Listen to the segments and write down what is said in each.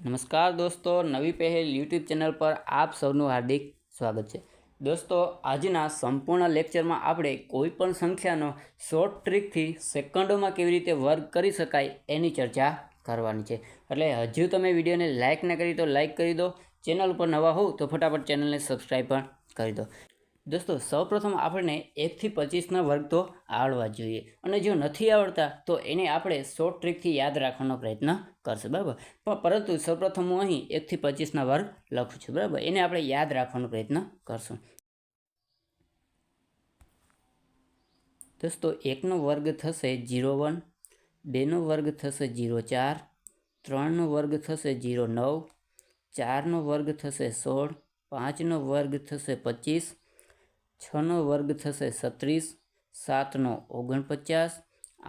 નમસ્કાર દોસ્તો, નવી પહેલ યુટ્યુબ ચેનલ પર આપ સૌનું હાર્દિક સ્વાગત છે। દોસ્તો, આજના સંપૂર્ણ લેક્ચરમાં આપણે કોઈપણ સંખ્યાનો શોર્ટ ટ્રીકથી સેકન્ડોમાં કેવી રીતે વર્ગ કરી શકાય એની ચર્ચા કરવાની છે। એટલે હજુ તમે વિડીયોને લાઇક ન કરી તો લાઇક કરી દો, ચેનલ ઉપર નવા હોવ તો ફટાફટ ચેનલને સબસ્ક્રાઈબ પણ કરી દો। દોસ્તો, સૌપ્રથમ આપણને 1 થી 25ના વર્ગ તો આવડવા જોઈએ, અને જો નથી આવડતા તો એને આપણે શોર્ટ ટ્રીકથી યાદ રાખવાનો પ્રયત્ન કરશું, બરાબર। પરંતુ સૌપ્રથમ હું અહીં 1 થી 25ના વર્ગ લખું છું, બરાબર। એને આપણે યાદ રાખવાનો પ્રયત્ન કરશું। દોસ્તો, 1નો વર્ગ થશે 0,1, 2નો વર્ગ થશે 0,4, 3નો વર્ગ થશે 0,9, 4નો વર્ગ થશે 16, 5નો વર્ગ થશે 25, 6નો વર્ગ થશે 36, 7નો 49,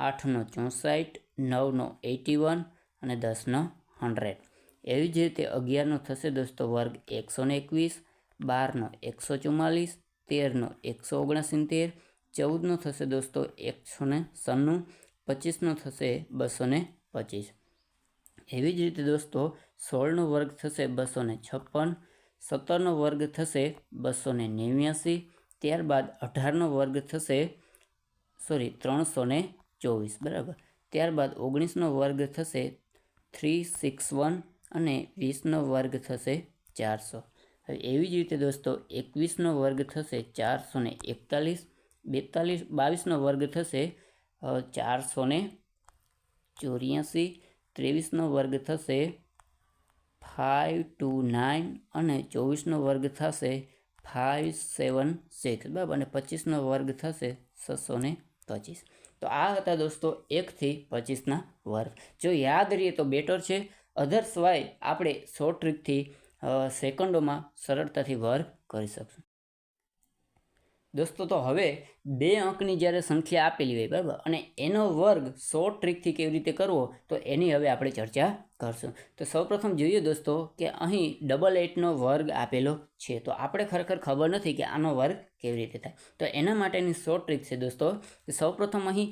8નો 64, 9નો 81 અને 10નો 100। એવી જ રીતે 11નો થશે દોસ્તો વર્ગ 121, 12નો 144, 13નો 169, 14નો થશે દોસ્તો 196, 25નો થશે 225। એવી જ રીતે દોસ્તો 16નો વર્ગ થશે 256, 17નો વર્ગ થશે 289, ત્યારબાદ 18નો વર્ગ થશે 324, બરાબર। ત્યારબાદ 19નો વર્ગ થશે 361 અને 20નો વર્ગ થશે 400। હવે એવી જ રીતે દોસ્તો 21નો વર્ગ થશે 441, 22નો વર્ગ થશે 484, 23નો વર્ગ થશે 529 અને 24નો વર્ગ થશે 576, બરાબર। અને 25નો વર્ગ થશે 625। તો આ હતા દોસ્તો 1 થી 25ના વર્ગ। જો યાદ રહીએ તો બેટર છે, અધર્સવાય આપણે શોર્ટ ટ્રીકથી સેકન્ડોમાં સરળતાથી વર્ગ કરી શકશું। દોસ્તો, તો હવે 2 અંકની જ્યારે સંખ્યા આપેલી હોય, બરાબર, અને એનો વર્ગ શોર્ટ ટ્રીકથી કેવી રીતે કરવો તો એની હવે આપણે ચર્ચા કરશું। તો સૌપ્રથમ જોઈએ દોસ્તો કે અહીં 888નો વર્ગ આપેલો છે, તો આપણે ખરેખર ખબર નથી કે આનો વર્ગ કેવી રીતે થાય। તો એના માટેની શોર્ટ ટ્રીક છે દોસ્તો કે સૌપ્રથમ અહીં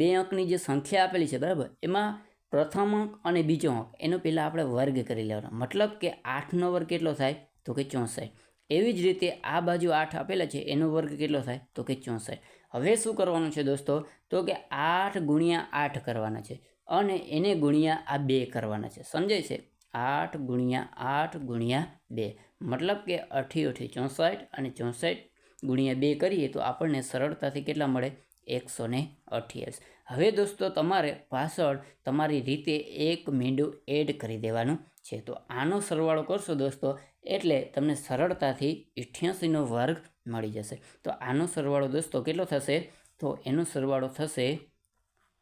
2 અંકની જે સંખ્યા આપેલી છે, બરાબર, એમાં પ્રથમ અંક અને બીજો અંક એનો પહેલાં આપણે વર્ગ કરી લેવાનો, મતલબ કે 8નો વર્ગ કેટલો થાય તો કે 64। એવી જ રીતે આ બાજુ 8 આપેલા છે, એનો વર્ગ કેટલો થાય તો કે 64। હવે શું કરવાનું છે દોસ્તો તો કે 8 ગુણ્યા 8 કરવાના છે, અને એને ગુણ્યા આ 2 કરવાના છે, સમજાય છે। 8 ગુણ્યા 8 ગુણ્યા 2 મતલબ કે 8 × 8 = 64, અને 64 ગુણ્યા 2 કરીએ તો આપણને સરળતાથી કેટલા મળે 128। હવે દોસ્તો તમારે પાછળ તમારી રીતે એક મીંડું એડ કરી દેવાનું છે। તો આનો સરવાળો કરશો દોસ્તો એટલે તમને સરળતાથી 88નો વર્ગ મળી જશે। તો આનો સરવાળો દોસ્તો કેટલો થશે તો એનો સરવાળો થશે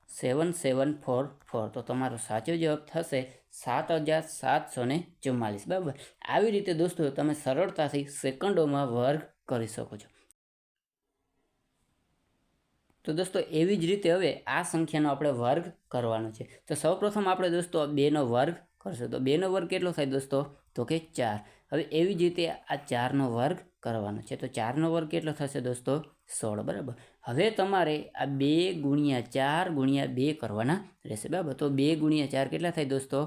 7744। તો તમારો સાચો જવાબ થશે 7744, બરાબર। આવી રીતે દોસ્તો તમે સરળતાથી સેકન્ડોમાં વર્ગ કરી શકો છો। તો દોસ્તો એવી જ રીતે હવે આ સંખ્યાનો આપણે વર્ગ કરવાનો છે। તો સૌપ્રથમ આપણે દોસ્તો 2નો વર્ગ કરશું, તો 2નો વર્ગ કેટલો થાય દોસ્તો તો કે 4। હવે એવી જ રીતે આ 4નો વર્ગ કરવાનો છે, તો 4નો વર્ગ કેટલો થશે દોસ્તો 16, બરાબર। હવે તમારે આ 2 ગુણ્યા 4 ગુણ્યા 2 કરવાના રહેશે, બરાબર। તો 2 ગુણ્યા 4 કેટલા થાય દોસ્તો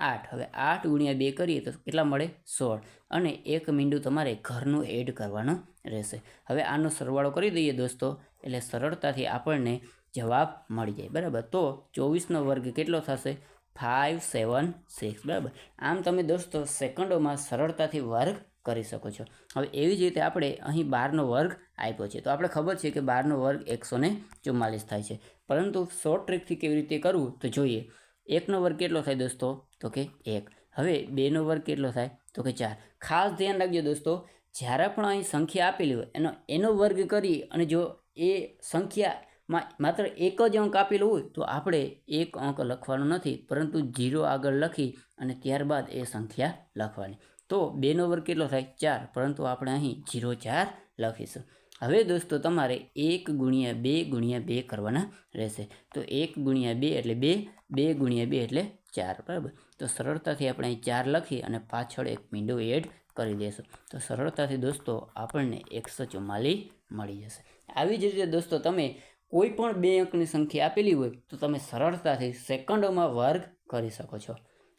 8। હવે 8 ગુણ્યા 2 કરીએ તો કેટલા મળે 16, અને એક મીંડું તમારે ઘરનું એડ કરવાનું રહેશે। હવે આનો સરવાળો કરી દઈએ દોસ્તો એટલે સરળતાથી આપણને જવાબ મળી જાય, બરાબર। તો 24નો વર્ગ કેટલો થશે 576, બરાબર। આમ તમે દોસ્તો સેકન્ડોમાં સરળતાથી વર્ગ કરી શકો છો। હવે એવી જ રીતે આપણે અહીં 12નો વર્ગ આપ્યો છે, તો આપણે ખબર છે કે 12નો વર્ગ 144 થાય છે, પરંતુ શોર્ટ ટ્રીકથી કેવી રીતે કરવું તો જોઈએ। 1નો વર્ગ કેટલો થાય દોસ્તો તો કે 1। હવે 2નો વર્ગ કેટલો થાય તો કે 4। ખાસ ધ્યાન રાખજો દોસ્તો, જ્યારે પણ અહીં સંખ્યા આપેલી હોય એનો વર્ગ કરી અને જો એ સંખ્યામાં માત્ર એક જ અંક આપેલો હોય તો આપણે એક અંક લખવાનો નથી, પરંતુ 0 આગળ લખી અને ત્યારબાદ એ સંખ્યા લખવાની। તો 2નો વર્ગ કેટલો થાય 4, પરંતુ આપણે અહીં 0,4 લખીશું। હવે દોસ્તો તમારે 1 ગુણ્યા 2 ગુણ્યા 2 કરવાના રહેશે, તો 1 ગુણ્યા 2 એટલે 2, 2 ગુણ્યા 2 એટલે 4, બરાબર। તો સરળતાથી આપણે અહીં 4 લખી અને પાછળ એક મીંડું એડ કરી દઈશું, તો સરળતાથી દોસ્તો આપણને 144 મળી જશે। આવી જ રીતે દોસ્તો તમે કોઈ પણ 2 અંકની સંખ્યા આપેલી હોય તો તમે સરળતાથી સેકન્ડોમાં વર્ગ કરી શકો છો।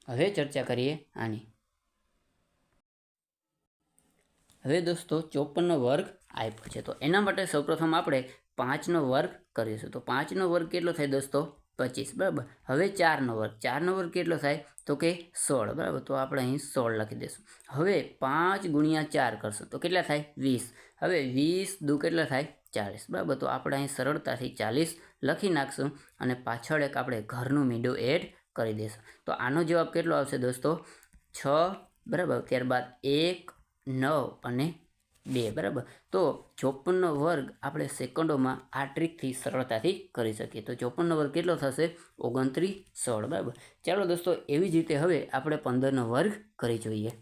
હવે ચર્ચા કરીએ આની. હવે દોસ્તો 54નો વર્ગ આપ્યો છે, તો એના માટે સૌપ્રથમ આપણે 5નો વર્ગ કરીશું. તો 5નો વર્ગ કેટલો થાય દોસ્તો? 25, બરાબર. હવે 4નો વર્ગ, 4નો વર્ગ કેટલો થાય? તો કે 16, બરાબર. તો આપણે અહીં 16 લખી દઈશું. હવે 5 ગુણ્યા 4 કરશું તો કેટલા થાય? 20. હવે 20 દુ કેટલા થાય? 40, બરાબર. તો આપણે અહીં સરળતાથી 40 લખી નાખશું અને પાછળ એક આપણે ઘરનું મીંડું એડ કરી દઈશું. તો આનો જવાબ કેટલો આવશે દોસ્તો? 6, બરાબર. ત્યારબાદ 1, 9 અને 2, બરાબર. તો 54નો વર્ગ આપણે સેકન્ડોમાં આ ટ્રીકથી સરળતાથી કરી શકીએ. તો 54નો વર્ગ કેટલો થશે? 29, 16, બરાબર. ચાલો દોસ્તો, એવી જ રીતે હવે આપણે 15નો વર્ગ કરી જોઈએ.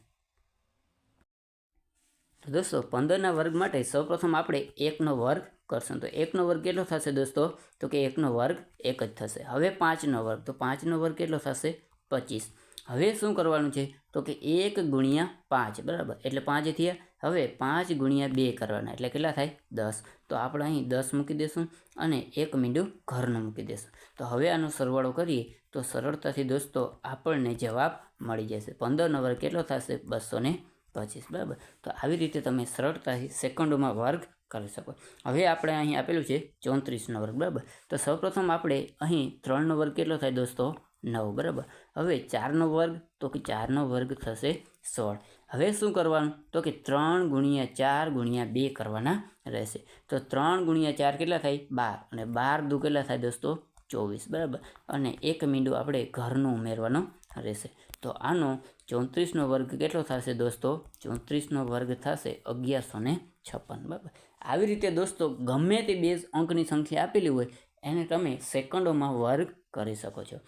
તો દોસ્તો 15ના વર્ગ માટે સૌપ્રથમ આપણે 1નો વર્ગ કરશું. તો 1નો વર્ગ કેટલો થશે દોસ્તો? તો કે 1નો વર્ગ 1 જ થશે. હવે 5નો વર્ગ, તો 5નો વર્ગ કેટલો થશે? 25. હવે શું કરવાનું છે? તો કે 1 ગુણ્યા 5, બરાબર. એટલે 5 થયા. હવે 5 ગુણ્યા 2 કરવાના, એટલે કેટલા થાય? 10. તો આપણે અહીં 10 મૂકી દઈશું અને એક મીંડું ઘરનું મૂકી દઈશું. તો હવે આનો સરવાળો કરીએ તો સરળતાથી દોસ્તો આપણને જવાબ મળી જશે. 15નો વર્ગ કેટલો થશે? 225, બરાબર. તો આવી રીતે તમે સરળતાથી સેકન્ડોમાં વર્ગ કરી શકો. હવે આપણે અહીં આપેલું છે 34નો વર્ગ, બરાબર. તો સૌપ્રથમ આપણે અહીં 3નો વર્ગ કેટલો થાય દોસ્તો? 9, બરાબર. હવે 4નો વર્ગ, તો કે 4નો વર્ગ થશે 16. હવે શું કરવાનું? તો કે 3 ગુણ્યા 4 ગુણ્યા 2 કરવાના રહેશે. તો 3 ગુણ્યા 4 કેટલા થાય? 12 અને 12 દુ કેટલા થાય દોસ્તો? 24, બરાબર. અને એક મીંડું આપણે ઘરનું ઉમેરવાનું રહેશે. તો આનો 34નો વર્ગ કેટલો થશે દોસ્તો? 34નો વર્ગ થશે 1156, બરાબર. આવી રીતે દોસ્તો ગમે તે બે અંકની સંખ્યા આપેલી હોય એને તમે સેકન્ડોમાં વર્ગ કરી શકો છો.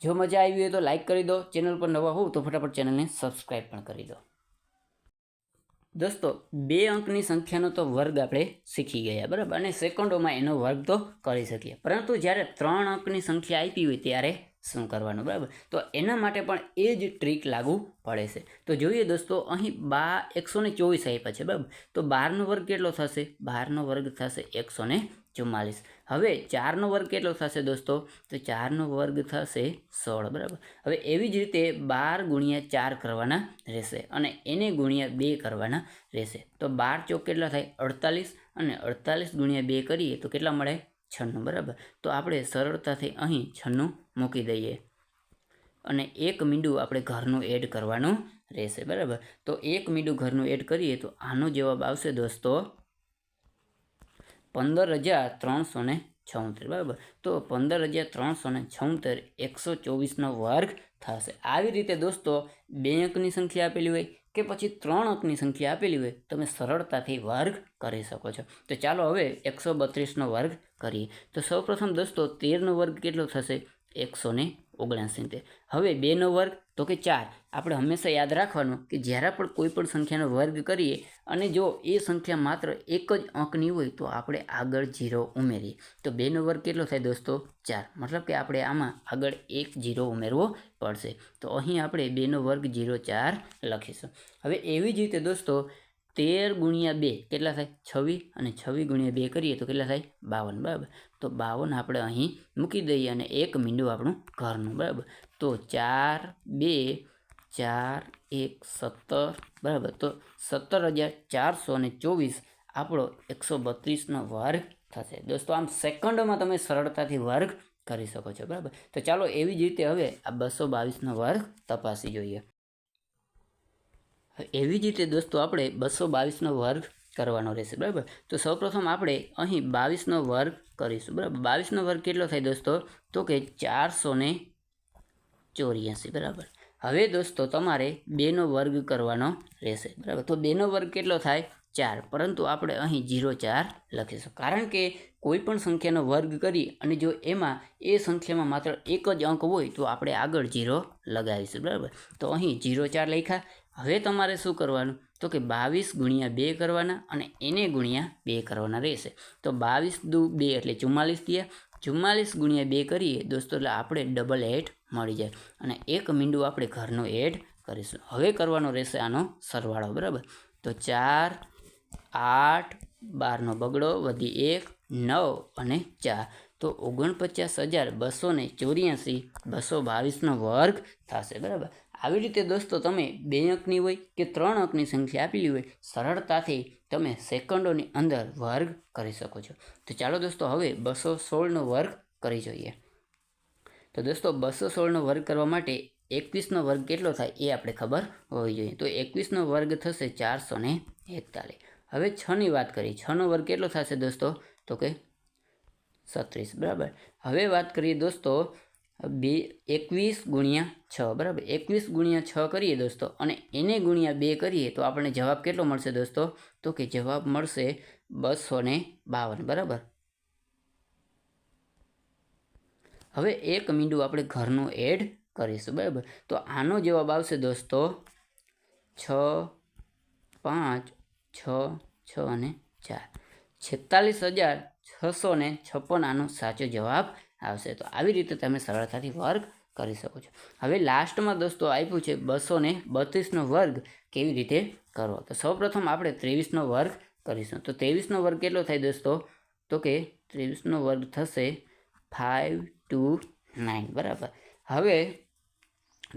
જો મજા આવી હોય તો લાઈક કરી દો. ચેનલ પર નવા હોવ તો ફટાફટ ચેનલને સબસ્ક્રાઈબ પણ કરી દો. દોસ્તો 2 અંકની સંખ્યાનો તો વર્ગ આપણે શીખી ગયા, બરાબર. અને સેકન્ડોમાં એનો વર્ગ તો કરી શકીએ. પરંતુ જ્યારે 3 અંકની સંખ્યા આપી હોય ત્યારે શું કરવાનું, બરાબર. તો એના માટે પણ એ જ ટ્રીક લાગુ પડે છે. તો જોઈએ દોસ્તો, અહીં 124 આપ્યા છે, બરાબર. તો 12નો વર્ગ કેટલો થશે? 12નો વર્ગ થશે 144. હવે 4નો વર્ગ કેટલો થશે દોસ્તો? તો 4નો વર્ગ થશે 16, બરાબર. હવે એવી જ રીતે 12 ગુણ્યા 4 કરવાના રહેશે અને એને ગુણ્યા 2 કરવાના રહેશે. તો 12 ચોક કેટલા થાય? 48 અને 48 ગુણ્યા 2 કરીએ તો કેટલા મળે? 96, બરાબર. તો આપણે સરળતાથી અહીં 96 મૂકી દઈએ અને એક મીંડું આપણે ઘરનું એડ કરવાનું રહેશે, બરાબર. તો એક મીંડું ઘરનું એડ કરીએ તો આનો જવાબ આવશે દોસ્તો 15,376, બરાબર. તો 15,376 124નો વર્ગ થશે. આવી રીતે દોસ્તો 2 અંકની સંખ્યા આપેલી હોય કે પછી 3 અંકની સંખ્યા આપેલી હોય તમે સરળતાથી વર્ગ કરી શકો છો. તો ચાલો હવે 132નો વર્ગ કરીએ. તો સૌપ્રથમ દોસ્તો 13નો વર્ગ કેટલો થશે? 179. હવે 2નો વર્ગ, તો કે 4. આપણે હંમેશા યાદ રાખવાનું કે જ્યારે પણ કોઈ પણ સંખ્યાનો વર્ગ કરીએ અને જો એ સંખ્યા માત્ર એક જ અંકની હોય તો આપણે આગળ 0 ઉમેરીએ. તો 2નો વર્ગ કેટલો થાય દોસ્તો? 4. મતલબ કે આપણે આમાં આગળ 1 0 ઉમેરવો પડશે. તો અહીં આપણે 2નો વર્ગ 0,4 લખીશું. હવે એવી જ રીતે દોસ્તો 13 ગુણ્યા 2 કેટલા થાય? 26 અને 26 ગુણ્યા 2 કરીએ તો કેટલા થાય? 52, બરાબર. તો 52 આપણે અહીં મૂકી દઈએ અને એક મીંડું આપણું ઘરનું, બરાબર. તો 4, 2, 4, 1, 17, બરાબર. તો 17,424 આપણો 132નો વર્ગ થશે. દોસ્તો આમ સેકન્ડોમાં તમે સરળતાથી વર્ગ કરી શકો છો, બરાબર. તો ચાલો એવી જ રીતે હવે આ 222નો વર્ગ તપાસી જોઈએ. એવી જ રીતે દોસ્તો આપણે 222નો વર્ગ કરવાનો રહેશે, બરાબર. તો સૌપ્રથમ આપણે અહીં 22નો વર્ગ કરીશું, બરાબર. 22નો વર્ગ કેટલો થાય દોસ્તો? તો કે 484, બરાબર. હવે દોસ્તો તમારે 2નો વર્ગ કરવાનો રહેશે, બરાબર. તો 2નો વર્ગ કેટલો થાય? 4. પરંતુ આપણે અહીં 0,4 લખીશું કારણ કે કોઈ પણ સંખ્યાનો વર્ગ કરી અને જો એમાં એ સંખ્યામાં માત્ર એક જ અંક હોય તો આપણે આગળ 0 લગાવીશું, બરાબર. તો અહીં 0,4 લખ્યા. હવે તમારે શું કરવાનું? તો કે 22 ગુણ્યા 2 કરવાના અને એને ગુણ્યા 2 કરવાના રહેશે. તો 22 દુ 2 એટલે 44 થયા. 44 ગુણ્યા 2 કરીએ દોસ્તો એટલે આપણે ડબલ 8 મળી જાય અને એક મીંડું આપણે ઘરનું એડ કરીશું. હવે કરવાનો રહેશે આનો સરવાળો, બરાબર. તો 4, 8, 12નો બગડો વધી 1, 9 અને 4. તો 49,284 222નો વર્ગ થશે, બરાબર। આવી રીતે દોસ્તો તમે 2 અંકની હોય કે 3 અંકની સંખ્યા આપેલી હોય સરળતાથી તમે સેકન્ડોની અંદર વર્ગ કરી શકો છો। તો ચાલો દોસ્તો હવે 216નો વર્ગ કરી જોઈએ। તો દોસ્તો 216નો વર્ગ કરવા માટે 21નો વર્ગ કેટલો થાય એ આપણે ખબર હોવી જોઈએ। તો 21નો વર્ગ થશે 441। હવે 6ની વાત કરીએ, 6નો વર્ગ કેટલો થશે દોસ્તો? તો કે 36, બરાબર। હવે વાત કરીએ દોસ્તો 21 ગુણ્યા 6, બરાબર। 21 ગુણ્યા 6 કરીએ દોસ્તો અને એને ગુણ્યા 2 કરીએ તો આપણને જવાબ કેટલો મળશે દોસ્તો? તો કે જવાબ મળશે 252, બરાબર। હવે એક મીંડું આપણે ઘરનું એડ કરીશું, બરાબર। તો આનો જવાબ આવશે દોસ્તો 6, 5, 6, 6 અને 4, 46,656 આનો સાચો જવાબ આવશે। તો આવી રીતે તમે સરળતાથી વર્ગ કરી શકો છો। હવે લાસ્ટમાં દોસ્તો આપ્યું છે 232નો વર્ગ કેવી રીતે કરવો। તો સૌપ્રથમ આપણે 23નો વર્ગ કરીશું। તો 23નો વર્ગ કેટલો થાય દોસ્તો? તો કે 23નો વર્ગ થશે 529, બરાબર। હવે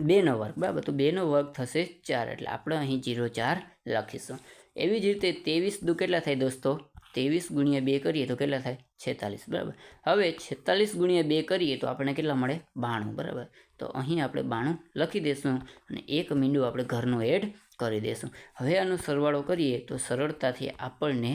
2નો વર્ગ, બરાબર। તો 2નો વર્ગ થશે 4, એટલે આપણે અહીં 0,4 લખીશું। એવી જ રીતે 23 દુ કેટલા થાય દોસ્તો? 23 ગુણ્યા 2 કરીએ તો કેટલા થાય? 46, બરાબર। હવે 46 ગુણ્યા 2 કરીએ તો આપણને કેટલા મળે? 92, બરાબર। તો અહીં આપણે 92 લખી દઈશું અને એક મીંડું આપણે ઘરનું એડ કરી દઈશું। હવે આનો સરવાળો કરીએ તો સરળતાથી આપણને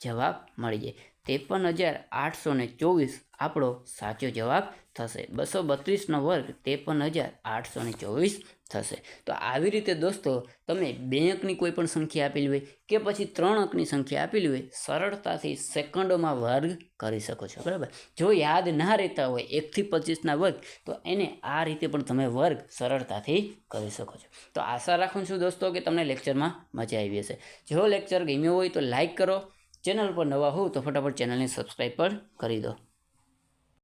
જવાબ મળી જાય। 53,824 આપણો સાચો જવાબ થશે। 232નો વર્ગ 53,824 થશે। તો આવી રીતે દોસ્તો તમે 2 અંકની કોઈ પણ સંખ્યા આપેલી હોય કે પછી 3 અંકની સંખ્યા આપેલી હોય સરળતાથી સેકન્ડોમાં વર્ગ કરી શકો છો, બરાબર। જો યાદ ના રહેતા હોય 1 થી 25ના વર્ગ તો એને આ રીતે પણ તમે વર્ગ સરળતાથી કરી શકો છો। તો આશા રાખું છું દોસ્તો કે તમને લેક્ચરમાં મજા આવી હશે। જો લેક્ચર ગમ્યો હોય તો લાઈક કરો, ચેનલ પર નવા હો તો ફટાફટ ચેનલને સબસ્ક્રાઈબ પણ કરી દો।